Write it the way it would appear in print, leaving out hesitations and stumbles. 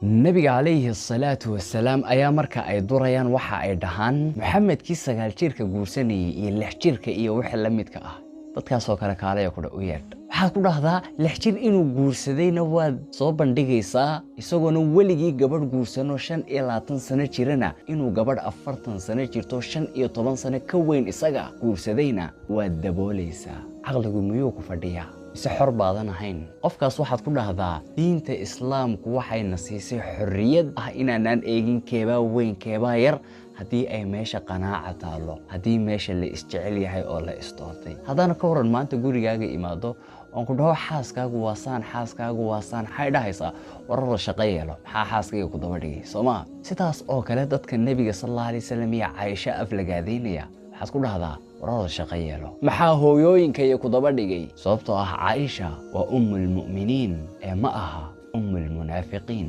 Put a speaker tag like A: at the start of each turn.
A: nabiga calayhi salaatu wasalaam ayaa marka ay durayaan waxa ay dhahaan maxamedkii 9 jirka guursanayay iyo 6 jirka iyo wixii la midka ah dadkaas oo kale kaalaya ku yeedh waxaad ku dhahdaa 6 jir inuu guursadayna waad soo bandhigaysaa isagoona weligii gabadh guursano 25 sano jirana inuu gabadh 40 sano jirto 15 sano ka weyn isaga guursadayna waad daboolaysaa aqligu miyuu ku fadhiyaa si xor baadan ahayn qofkaas waxaad ku dhahdaa diinta islaamku waxay nasiisay xorriyad ah inaanan eegin keebaa weyn keebaa yar haddii ay meesha qanaaca taalo haddii meesha la isjecel yahay oo la istoortay haddana ka waran maanta gurigaaga imaado oon ku dhaho xaaskaagu waa saan xay dhahaysaa warar la shaqo yeelo maxaa xaaskayga ku daba dhigay soomaa sidaas oo kale dadka nebiga sallallahu alayhi wasallam iyo Caaisha aflagaadeynaya waxaad ku dhahdaa warar shaqo yeelo maxaa hooyooyinka iyo ku daba dhigay sababtoo ah Caaisha waa ummul mu'miniin ee ma aha ummul munaafiqiin